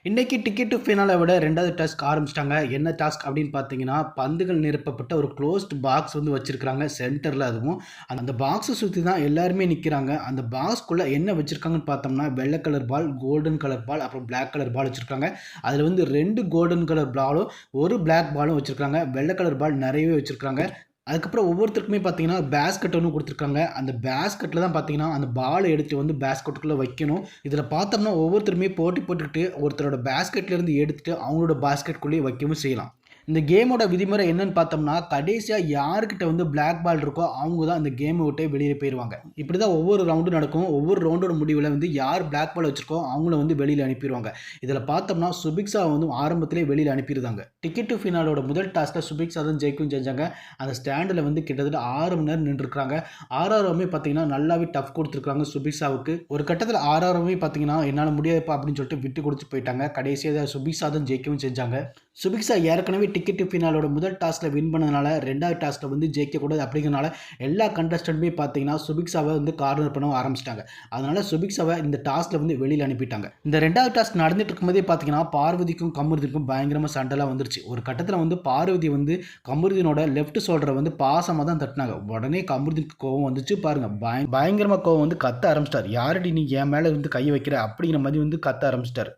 இன்னைக்கு ticket to ஃபினாலை விட ரெண்டாவது டாஸ்க் ஆரம்பிச்சிட்டாங்க. என்ன டாஸ்க் அப்படின்னு பார்த்தீங்கன்னா, பந்துகள் நிரப்பப்பட்ட ஒரு க்ளோஸ்ட் பாக்ஸ் வந்து வச்சிருக்காங்க சென்டரில். அதுவும் அந்த பாக்ஸை சுற்றி தான் எல்லாருமே நிற்கிறாங்க. அந்த பாக்ஸ்க்குள்ளே என்ன வச்சுருக்காங்கன்னு பார்த்தோம்னா, வெள்ளை colour ball, golden colour ball, அப்புறம் பிளாக் கலர் பால் வச்சுருக்காங்க. அதில் வந்து 2 கோல்டன் கலர் பாலும் 1 பிளாக் பாலும் வச்சுருக்காங்க. வெள்ளை கலர் பால் நிறையவே வச்சுருக்காங்க. அதுக்கப்புறம் ஒவ்வொருத்தருக்குமே பார்த்தீங்கன்னா பேஸ்கெட் ஒன்று கொடுத்துருக்காங்க. அந்த பேஸ்கெட்டில் தான் பார்த்தீங்கன்னா அந்த பாலை எடுத்து வந்து பேஸ்கெட்டுக்குள்ளே வைக்கணும். இதில் பார்த்தோம்னா ஒவ்வொருத்தருமே போட்டி போட்டுக்கிட்டு ஒருத்தரோட பேஸ்கெட்லேருந்து எடுத்துகிட்டு அவங்களோட பேஸ்கெட்குள்ளேயே வைக்கவும் செய்யலாம். இந்த கேமோட விதிமுறை என்னன்னு பார்த்தோம்னா, கடைசியாக யாருக்கிட்ட வந்து பிளாக் பால் இருக்கோ அவங்க தான் இந்த கேமை விட்டே வெளியே போயிடுவாங்க. இப்படி தான் ஒவ்வொரு ரவுண்டும் நடக்கும். ஒவ்வொரு ரவுண்டோட முடிவில் வந்து யார் பிளாக் பால் வச்சிருக்கோ அவங்கள வந்து வெளியில் அனுப்பிடுவாங்க. இதில் பார்த்தோம்னா சுபிக்ஸா வந்து ஆரம்பத்திலே வெளியில் அனுப்பிடுறாங்க. டிக்கெட் டு ஃபினாலோட முதல் டாஸ்கில் சுபிக்ஸா தான் ஜெயிக்கும் செஞ்சாங்க. அந்த ஸ்டாண்டில் வந்து கிட்டத்தட்ட 6 மணி நேரம் நின்றுருக்காங்க. ஆர்ஆர்ஓமே பார்த்தீங்கன்னா நல்லாவே டஃப் கொடுத்துருக்காங்க சுபிக்ஸாவுக்கு. ஒரு கட்டத்தில் ஆர்ஆர்ஓமே பார்த்தீங்கன்னா என்னால் முடியாதுப்பா அப்படின்னு சொல்லிட்டு விட்டு கொடுத்து போயிட்டாங்க. கடைசியாக சுபிக்ஸா தான் ஜெயிக்கவும் செஞ்சாங்க. சுபிக்ஸா ஏற்கனவே டிக்கெட் டு ஃபினாலோட முதல் டாஸ்கில் வின் பண்ணதுனால ரெண்டாவது டாஸ்கில் வந்து ஜெயிக்கக்கூடாது அப்படிங்கிறனால எல்லா கண்டஸ்டன்ட்டுமே பார்த்தீங்கன்னா சுபிக்ஸாவை வந்து கார்னர் பண்ண ஆரம்பிச்சிட்டாங்க. அதனால சுபிக்ஸாவை இந்த டாஸ்கில் வந்து வெளியில் அனுப்பிட்டாங்க. இந்த ரெண்டாவது டாஸ்க் நடந்துட்டு இருக்கும்போதே பார்த்தீங்கன்னா பார்வதிக்கும் கமருதிக்கும் பயங்கரமாக சண்டைலாம் வந்துருச்சு. ஒரு கட்டத்தில் வந்து பார்வதி வந்து கமருதினோட லெஃப்ட் ஷோல்டரை வந்து பாசமாக தான் தட்டினாங்க. உடனே கமருதிக்கு கோவம் வந்துச்சு பாருங்க. பயங்கரமாக கோவம் வந்து கத்த ஆரம்பிச்சிட்டார். யாரடி நீ என் மேலே வந்து கை வைக்கிற அப்படிங்கிற மாதிரி வந்து கத்த ஆரம்பிச்சிட்டார்.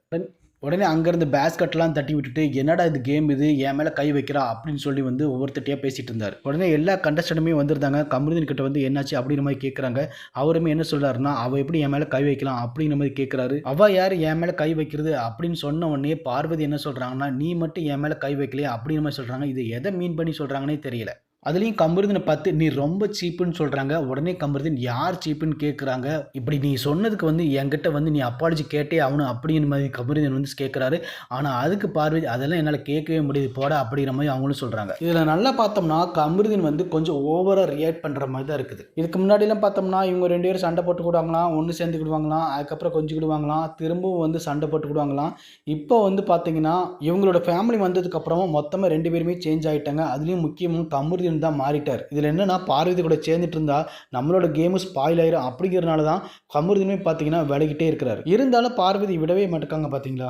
உடனே அங்கேருந்து பேஸ்கெட்லாம் தட்டி விட்டுட்டு என்னடா இது கேம் இது என் மேலே கை வைக்கிறா அப்படின்னு சொல்லி வந்து ஒவ்வொருத்தட்டையாக பேசிகிட்டு இருந்தார். உடனே எல்லா கண்டஸ்டன்ட்டுமே வந்திருந்தாங்க. கமருதீன் கிட்ட வந்து என்னாச்சு அப்படிங்கிற மாதிரி கேட்குறாங்க. அவருமே என்ன சொல்கிறாருன்னா, அவள் எப்படி என் மேலே கை வைக்கலாம் அப்படிங்கிற மாதிரி கேட்குறாரு. அவள் யார் என் மேலே கை வைக்கிறது அப்படின்னு சொன்ன உடனே பார்வதி என்ன சொல்கிறாங்கன்னா, நீ மட்டும் என் மேலே கை வைக்கலையே அப்படிங்கிற மாதிரி சொல்கிறாங்க. இது எதை மீன் பண்ணி சொல்கிறாங்கன்னே தெரியல. அதுலேயும் கமருதீனை பார்த்து நீ ரொம்ப சீப்புன்னு சொல்கிறாங்க. உடனே கமருதீன் யார் சீப்புன்னு கேட்குறாங்க. இப்படி நீ சொன்னதுக்கு வந்து என்கிட்ட வந்து நீ அப்பாலஜி கேட்டே ஆகணும் அப்படிங்கிற மாதிரி கமருதீன் வந்து கேட்குறாரு. ஆனால் அதுக்கு பார்வதி அதெல்லாம் என்னால் கேட்கவே முடியாது போட அப்படிங்கிற மாதிரி அவங்களும் சொல்கிறாங்க. இதில் நல்லா பார்த்தோம்னா கமருதீன் வந்து கொஞ்சம் ஓவராக ரியாக்ட் பண்ணுற மாதிரி தான் இருக்குது. இதுக்கு முன்னாடிலாம் பார்த்தோம்னா இவங்க 2 பேரும் சண்டை போட்டுக்கிடுவாங்களாம், ஒன்று சேர்ந்துக்கிடுவாங்களாம், அதுக்கப்புறம் கொஞ்சிக்கிடுவாங்களாம், திரும்பவும் வந்து சண்டை போட்டுக்கிடுவாங்களாம். இப்போ வந்து பார்த்தீங்கன்னா இவங்களோட ஃபேமிலி வந்ததுக்கப்புறமா மொத்தமாக 2 பேருமே சேஞ்ச் ஆகிட்டாங்க. அதுலேயும் முக்கியமாக கமருதீன் தான் மாறிட்டார். இதுல என்னன்னா பார்வதி கூட சேர்ந்துட்டு இருந்தா நம்மளோட கேம் ஸ்பாயில் ஆயிரும் அப்படிங்கிறனால தான் கமருதீனுமே பார்த்தீங்கன்னா விலகிட்டே இருக்கிறார். இருந்தாலும் பார்வதி விடவே மாட்டாங்க பார்த்தீங்களா.